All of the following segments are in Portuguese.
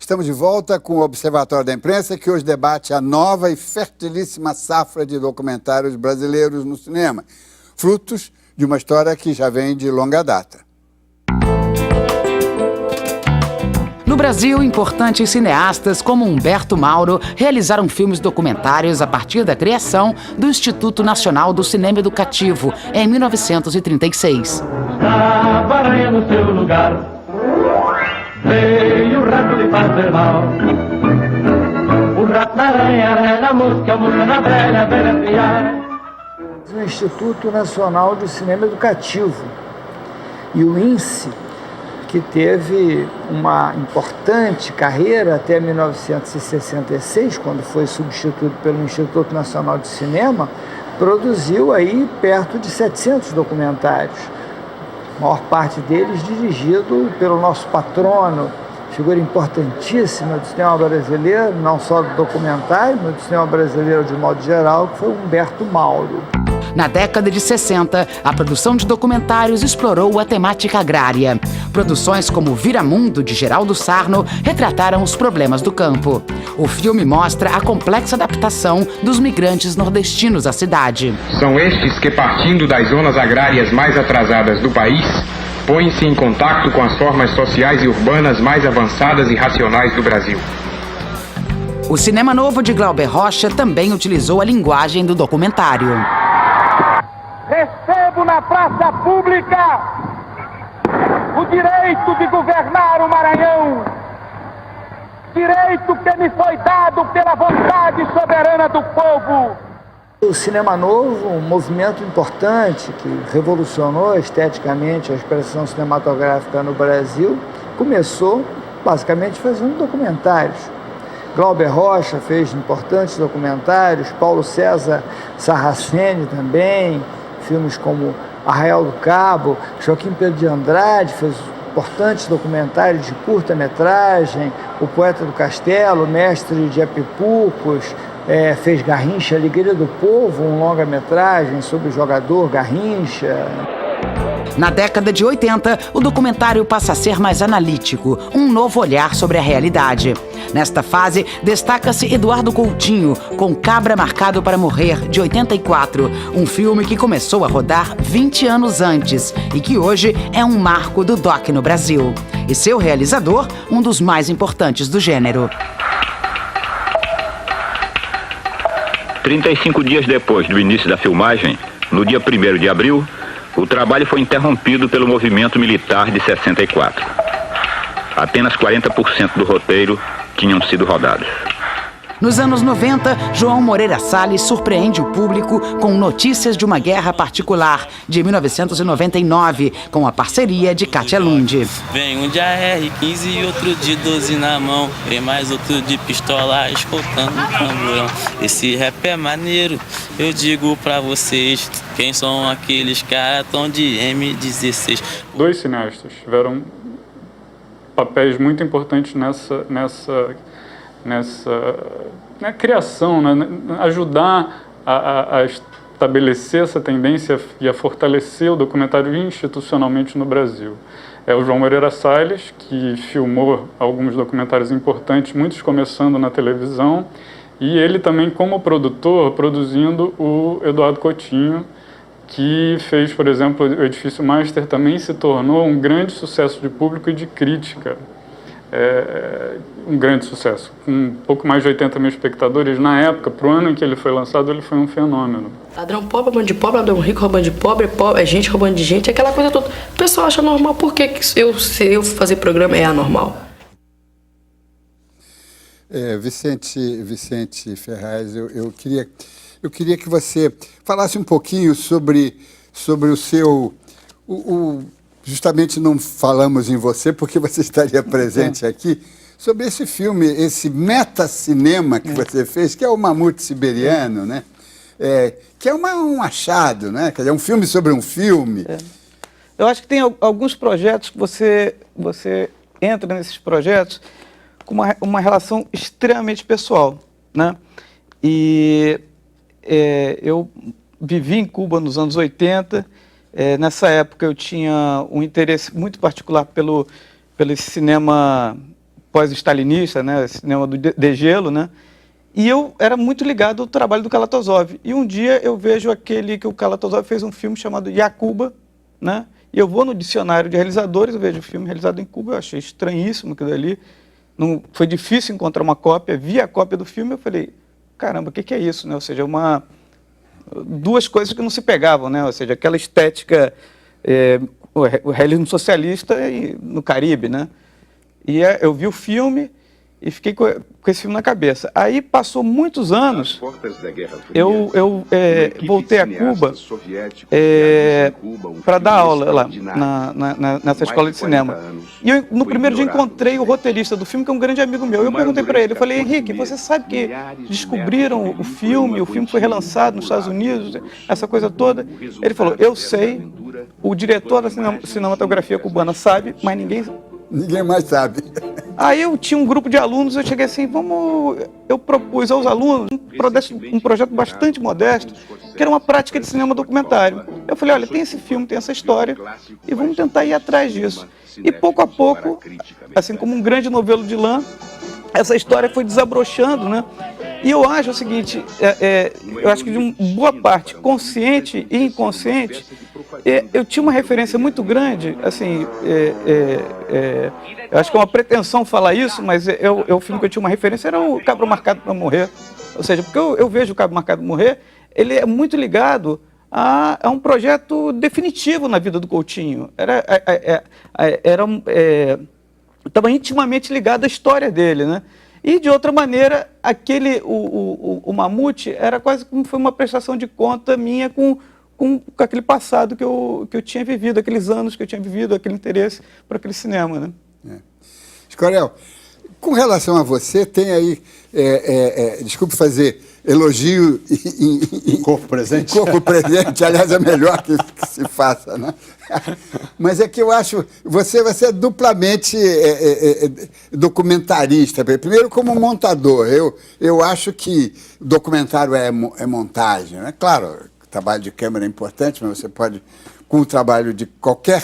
Estamos de volta com o Observatório da Imprensa, que hoje debate a nova e fertilíssima safra de documentários brasileiros no cinema, frutos de uma história que já vem de longa data. No Brasil, importantes cineastas como Humberto Mauro realizaram filmes documentários a partir da criação do Instituto Nacional do Cinema Educativo, em 1936. Estava aranha no seu lugar, veio o rato de fazer mal. O rato da aranha era a música na velha, velha piada. O Instituto Nacional do Cinema Educativo e o INSE, que teve uma importante carreira até 1966, quando foi substituído pelo Instituto Nacional de Cinema, produziu aí perto de 700 documentários, a maior parte deles dirigido pelo nosso patrono, figura importantíssima do cinema brasileiro, não só do documentário, mas do cinema brasileiro de modo geral, que foi o Humberto Mauro. Na década de 60, a produção de documentários explorou a temática agrária. Produções como Viramundo, de Geraldo Sarno, retrataram os problemas do campo. O filme mostra a complexa adaptação dos migrantes nordestinos à cidade. São estes que, partindo das zonas agrárias mais atrasadas do país, põem-se em contato com as formas sociais e urbanas mais avançadas e racionais do Brasil. O cinema novo de Glauber Rocha também utilizou a linguagem do documentário. Recebo na praça pública o direito de governar o Maranhão, direito que me foi dado pela vontade soberana do povo. O cinema novo, um movimento importante que revolucionou esteticamente a expressão cinematográfica no Brasil, começou basicamente fazendo documentários. Glauber Rocha fez importantes documentários, Paulo César Sarraceni também, filmes como Arraial do Cabo, Joaquim Pedro de Andrade fez importantes documentários de curta-metragem, O Poeta do Castelo, Mestre de Apipucos, fez Garrincha, Alegria do Povo, um longa-metragem sobre o jogador Garrincha. Na década de 80, o documentário passa a ser mais analítico, um novo olhar sobre a realidade. Nesta fase, destaca-se Eduardo Coutinho, com Cabra Marcado para Morrer, de 84, um filme que começou a rodar 20 anos antes e que hoje é um marco do doc no Brasil. E seu realizador, um dos mais importantes do gênero. 35 dias depois do início da filmagem, no dia 1º de abril, o trabalho foi interrompido pelo movimento militar de 64. Apenas 40% do roteiro tinham sido rodados. Nos anos 90, João Moreira Salles surpreende o público com Notícias de uma Guerra Particular, de 1999, com a parceria de Katia Lund. Vem um de AR-15 e outro de 12 na mão, vem mais outro de pistola escoltando um tamborão. Esse rap é maneiro, eu digo pra vocês, quem são aqueles caras tão de M16. Dois cineastas tiveram papéis muito importantes nessa criação, né? Ajudar a estabelecer essa tendência e a fortalecer o documentário institucionalmente no Brasil. É o João Moreira Salles, que filmou alguns documentários importantes, muitos começando na televisão, e ele também, como produtor, produzindo o Eduardo Coutinho, que fez, por exemplo, o Edifício Master, também se tornou um grande sucesso de público e de crítica. Um grande sucesso, com um pouco mais de 80 mil espectadores. Na época, para o ano em que ele foi lançado, ele foi um fenômeno. Ladrão pobre, roubando de pobre, ladrão rico roubando de pobre, é gente roubando de gente, aquela coisa toda. O pessoal acha normal, por que se eu fazer programa é anormal? Vicente Ferraz, eu queria que você falasse um pouquinho sobre o seu... Justamente não falamos em você, porque você estaria presente aqui, sobre esse filme, esse metacinema que você fez, que é o Mamute Siberiano, né? Que é um achado, né? Quer dizer, é um filme sobre um filme. Eu acho que tem alguns projetos que você entra nesses projetos com uma relação extremamente pessoal, né? E eu vivi em Cuba nos anos 80. Nessa época eu tinha um interesse muito particular pelo cinema pós-stalinista, né, cinema do degelo, né? E eu era muito ligado ao trabalho do Kalatozov. E um dia eu vejo aquele que o Kalatozov fez um filme chamado Yakuba, né? E eu vou no dicionário de realizadores, eu vejo o filme realizado em Cuba, eu achei estranhíssimo aquilo ali. Não, foi difícil encontrar uma cópia, vi a cópia do filme, eu falei, caramba, o que é isso, né? Ou seja, duas coisas que não se pegavam, né? Ou seja, aquela estética, o realismo socialista no Caribe, né? E eu vi o filme e fiquei com esse filme na cabeça. Aí passou muitos anos, eu voltei a Cuba para dar aula lá nessa escola de cinema. E eu, no primeiro dia, encontrei o roteirista do filme, que é um grande amigo meu. Eu perguntei para ele, eu falei, Henrique, você sabe que descobriram o filme foi relançado nos Estados Unidos, essa coisa toda? Ele falou, eu sei, o diretor da cinematografia cubana sabe, mas Ninguém mais sabe. Aí eu tinha um grupo de alunos, eu cheguei assim, eu propus aos alunos um projeto bastante modesto, que era uma prática de cinema documentário. Eu falei, olha, tem esse filme, tem essa história, e vamos tentar ir atrás disso. E pouco a pouco, assim como um grande novelo de lã, essa história foi desabrochando, né? E eu acho o seguinte, eu acho que de uma boa parte, consciente e inconsciente, eu tinha uma referência muito grande, assim, eu acho que é uma pretensão falar isso, mas o filme que eu tinha uma referência era o Cabra Marcado para Morrer. Ou seja, porque eu vejo o Cabra Marcado para Morrer, ele é muito ligado a um projeto definitivo na vida do Coutinho. Estava intimamente ligado à história dele, né? E, de outra maneira, o Mamute era quase como foi uma prestação de conta minha com aquele passado que eu tinha vivido, aqueles anos que eu tinha vivido, aquele interesse por aquele cinema, né? Escorel, com relação a você, tem aí, desculpe fazer elogio em corpo presente. Corpo presente, aliás, é melhor que se faça, né? Mas é que eu acho, você é duplamente documentarista. Primeiro, como montador, eu acho que o documentário é montagem, né? Claro, o trabalho de câmera é importante, mas você pode, com o trabalho de qualquer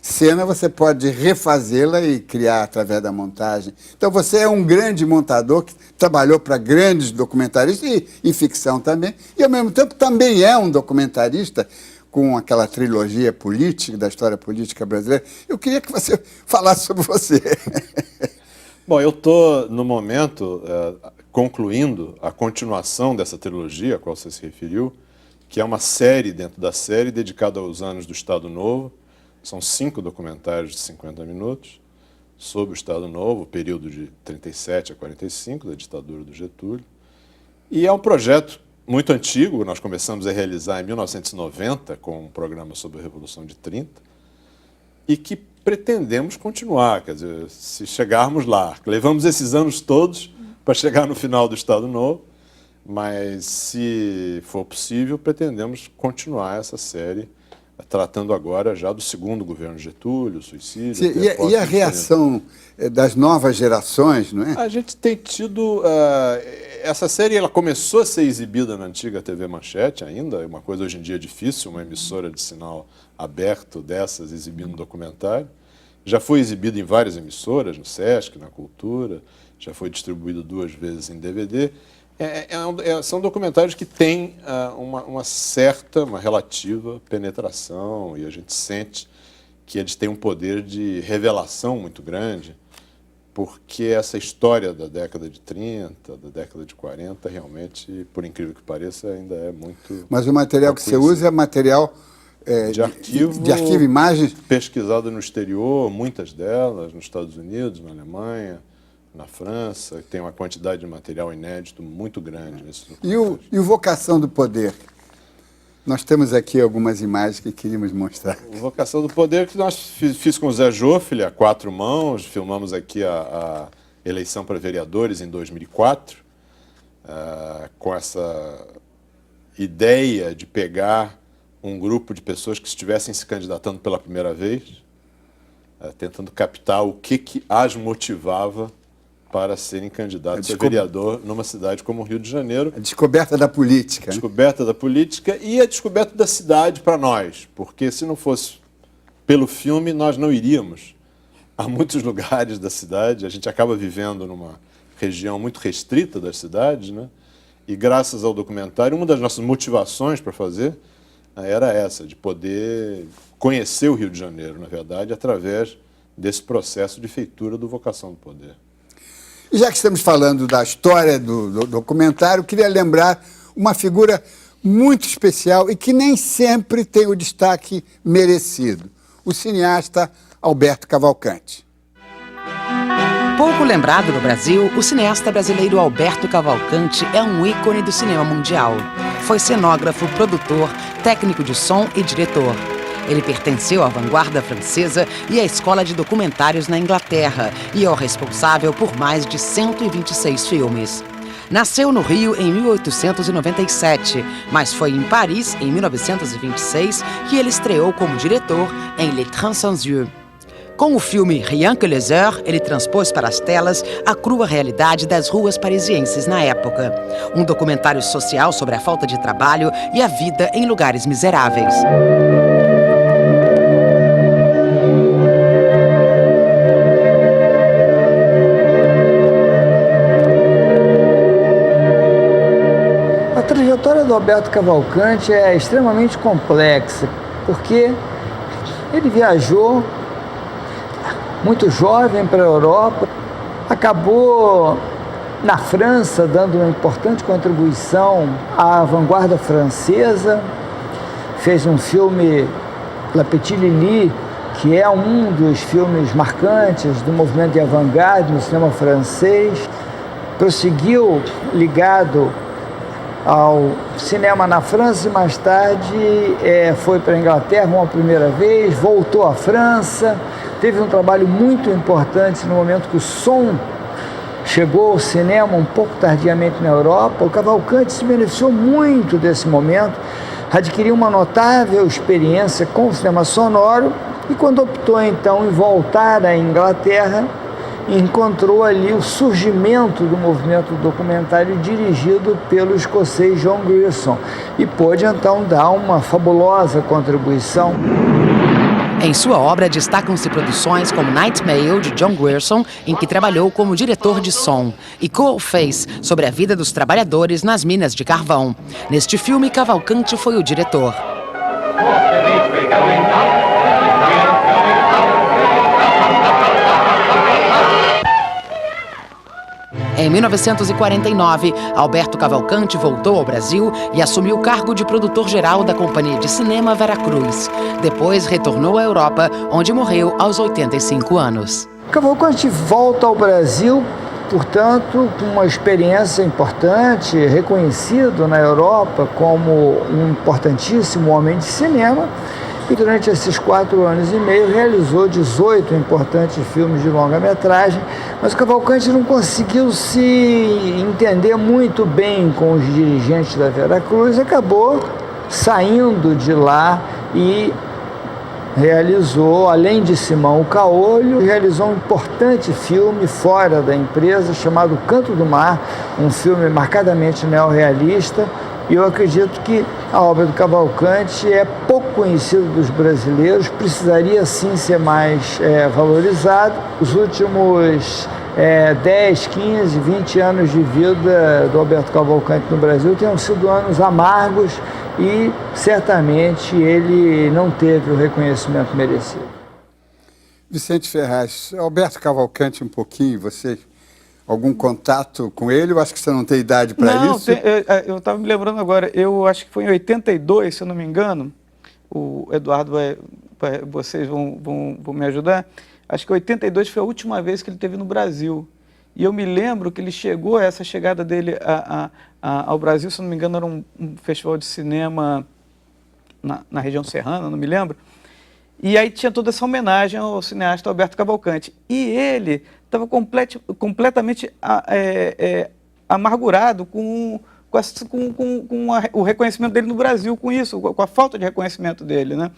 cena, você pode refazê-la e criar através da montagem. Então, você é um grande montador que trabalhou para grandes documentaristas e em ficção também, e, ao mesmo tempo, também é um documentarista com aquela trilogia política, da história política brasileira. Eu queria que você falasse sobre você. Bom, eu estou, no momento, concluindo a continuação dessa trilogia a qual você se referiu, que é uma série dentro da série dedicada aos anos do Estado Novo. São 5 documentários de 50 minutos sobre o Estado Novo, o período de 37 a 45, da ditadura do Getúlio. E é um projeto muito antigo, nós começamos a realizar em 1990, com um programa sobre a Revolução de 30, e que pretendemos continuar, quer dizer, se chegarmos lá. Levamos esses anos todos para chegar no final do Estado Novo, mas, se for possível, pretendemos continuar essa série, tratando agora já do segundo governo Getúlio, suicídio... Sim, e a reação das novas gerações, não é? A gente tem tido... essa série ela começou a ser exibida na antiga TV Manchete ainda, é uma coisa hoje em dia difícil, uma emissora de sinal aberto dessas exibindo documentário. Já foi exibido em várias emissoras, no Sesc, na Cultura, já foi distribuído 2 vezes em DVD. São documentários que têm uma relativa penetração, e a gente sente que eles têm um poder de revelação muito grande, porque essa história da década de 30, da década de 40, realmente, por incrível que pareça, ainda é muito... Mas o material que você usa é material de arquivo, imagens? Pesquisado no exterior, muitas delas, nos Estados Unidos, na Alemanha, na França, tem uma quantidade de material inédito muito grande. E o Vocação do Poder? Nós temos aqui algumas imagens que queríamos mostrar. O Vocação do Poder, que nós fiz com o Zé Joffre, a 4 mãos, filmamos aqui a eleição para vereadores em 2004, com essa ideia de pegar um grupo de pessoas que estivessem se candidatando pela primeira vez, tentando captar o que as motivava para serem candidatos a vereador numa cidade como o Rio de Janeiro. A descoberta da política. A descoberta da política e a descoberta da cidade para nós, porque se não fosse pelo filme, nós não iríamos a muitos lugares da cidade. A gente acaba vivendo numa região muito restrita das cidades, né? E graças ao documentário, uma das nossas motivações para fazer era essa, de poder conhecer o Rio de Janeiro, na verdade, através desse processo de feitura do Vocação do Poder. E já que estamos falando da história do documentário, queria lembrar uma figura muito especial e que nem sempre tem o destaque merecido: o cineasta Alberto Cavalcanti. Pouco lembrado no Brasil, o cineasta brasileiro Alberto Cavalcanti é um ícone do cinema mundial. Foi cenógrafo, produtor, técnico de som e diretor. Ele pertenceu à vanguarda francesa e à escola de documentários na Inglaterra e é o responsável por mais de 126 filmes. Nasceu no Rio em 1897, mas foi em Paris, em 1926, que ele estreou como diretor em Les Trains sans Yeux. Com o filme Rien que les heures, ele transpôs para as telas a crua realidade das ruas parisienses na época. Um documentário social sobre a falta de trabalho e a vida em lugares miseráveis. A trajetória do Alberto Cavalcanti é extremamente complexa, porque ele viajou muito jovem para a Europa, acabou na França dando uma importante contribuição à vanguarda francesa, fez um filme La Petite Lili, que é um dos filmes marcantes do movimento de avant-garde no cinema francês, prosseguiu ligado ao cinema na França e mais tarde foi para a Inglaterra uma primeira vez, voltou à França, teve um trabalho muito importante no momento que o som chegou ao cinema um pouco tardiamente na Europa. O Cavalcanti se beneficiou muito desse momento, adquiriu uma notável experiência com o cinema sonoro e quando optou então em voltar à Inglaterra, encontrou ali o surgimento do movimento documentário dirigido pelo escocês John Grierson e pôde então dar uma fabulosa contribuição. Em sua obra destacam-se produções como Night Mail, de John Grierson, em que trabalhou como diretor de som, e Coal Face, sobre a vida dos trabalhadores nas minas de carvão. Neste filme, Cavalcanti foi o diretor. Em 1949, Alberto Cavalcanti voltou ao Brasil e assumiu o cargo de produtor-geral da Companhia de Cinema Veracruz. Depois retornou à Europa, onde morreu aos 85 anos. Cavalcanti volta ao Brasil, portanto, com uma experiência importante, reconhecido na Europa como um importantíssimo homem de cinema. E durante esses 4 anos e meio realizou 18 importantes filmes de longa-metragem, mas Cavalcanti não conseguiu se entender muito bem com os dirigentes da Veracruz, acabou saindo de lá e realizou, além de Simão o Caolho, realizou um importante filme fora da empresa chamado Canto do Mar, um filme marcadamente neorrealista. E eu acredito que a obra do Cavalcanti é pouco conhecida dos brasileiros, precisaria sim ser mais valorizado. Os últimos 10, 15, 20 anos de vida do Alberto Cavalcanti no Brasil tenham sido anos amargos e certamente ele não teve o reconhecimento merecido. Vicente Ferraz, Alberto Cavalcanti um pouquinho, você... Algum contato com ele? Eu acho que você não tem idade para isso. Eu estava me lembrando agora, eu acho que foi em 82, se eu não me engano, o Eduardo vocês vão me ajudar, acho que 82 foi a última vez que ele esteve no Brasil. E eu me lembro que ele chegou, essa chegada dele ao Brasil, se eu não me engano, era um festival de cinema na região serrana, não me lembro. E aí tinha toda essa homenagem ao cineasta Alberto Cavalcanti. E ele estava completamente amargurado com o reconhecimento dele no Brasil, com isso, com a falta de reconhecimento dele, né?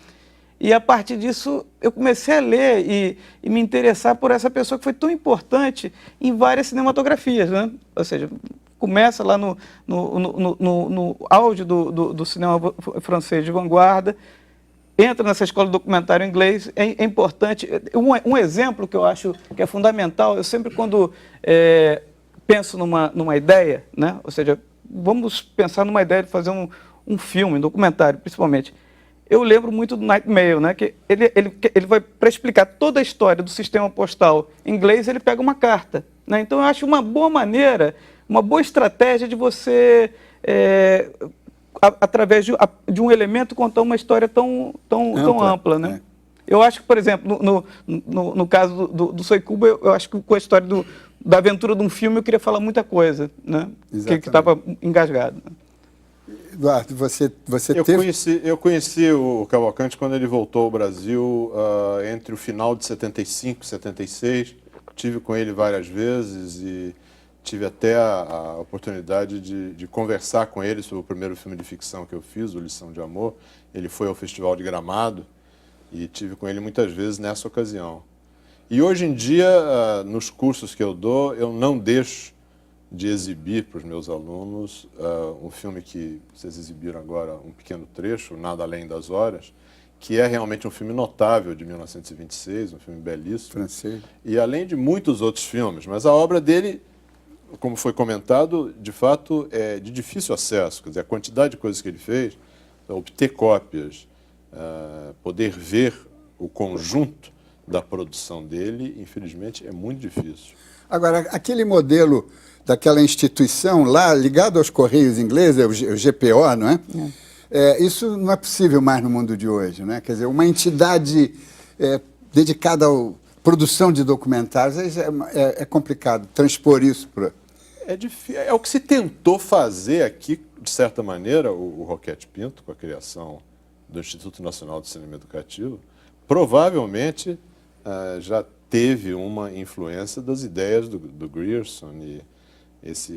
E a partir disso eu comecei a ler e me interessar por essa pessoa que foi tão importante em várias cinematografias, né? Ou seja, começa lá no auge do cinema francês de vanguarda. entra nessa escola de documentário em inglês, é importante. Um exemplo que eu acho que é fundamental, eu sempre quando penso numa ideia, né? Ou seja, vamos pensar numa ideia de fazer um filme, um documentário, principalmente. Eu lembro muito do Night Mail, né? Que ele vai, para explicar toda a história do sistema postal em inglês, ele pega uma carta, né? Então, eu acho uma boa maneira, uma boa estratégia de você, através de um elemento, contar uma história tão ampla, né? Eu acho que, por exemplo, no caso do Soy Cuba, eu acho que com a história da aventura de um filme, eu queria falar muita coisa, né? Que estava engasgado. Eduardo, você Eu conheci o Cavalcante quando ele voltou ao Brasil entre o final de 75 e 76. Tive com ele várias vezes e tive até a oportunidade de conversar com ele sobre o primeiro filme de ficção que eu fiz, o Lição de Amor. Ele foi ao Festival de Gramado e tive com ele muitas vezes nessa ocasião. E hoje em dia, nos cursos que eu dou, eu não deixo de exibir para os meus alunos um filme que vocês exibiram agora, um pequeno trecho, Nada Além das Horas, que é realmente um filme notável de 1926, um filme belíssimo. Francês. E além de muitos outros filmes, mas a obra dele, como foi comentado, de fato é de difícil acesso, quer dizer, a quantidade de coisas que ele fez, obter cópias, poder ver o conjunto da produção dele, infelizmente, é muito difícil. Agora, aquele modelo daquela instituição lá, ligado aos Correios ingleses, o GPO, não é? Isso não é possível mais no mundo de hoje, não é? Quer dizer, uma entidade dedicada à produção de documentários, é complicado transpor isso para... É o que se tentou fazer aqui, de certa maneira, o Roquete Pinto, com a criação do Instituto Nacional de Cinema Educativo, provavelmente já teve uma influência das ideias do Grierson e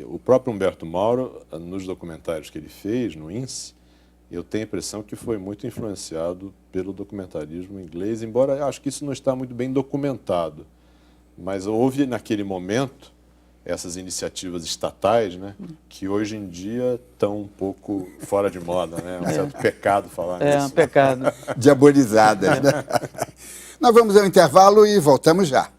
o próprio Humberto Mauro, nos documentários que ele fez no INSE, eu tenho a impressão que foi muito influenciado pelo documentarismo inglês, embora eu acho que isso não está muito bem documentado. Mas houve, naquele momento, essas iniciativas estatais, né, que hoje em dia estão um pouco fora de moda, né? É um certo pecado falar nisso. É um pecado. Diabolizadas, né? Nós vamos ao intervalo e voltamos já.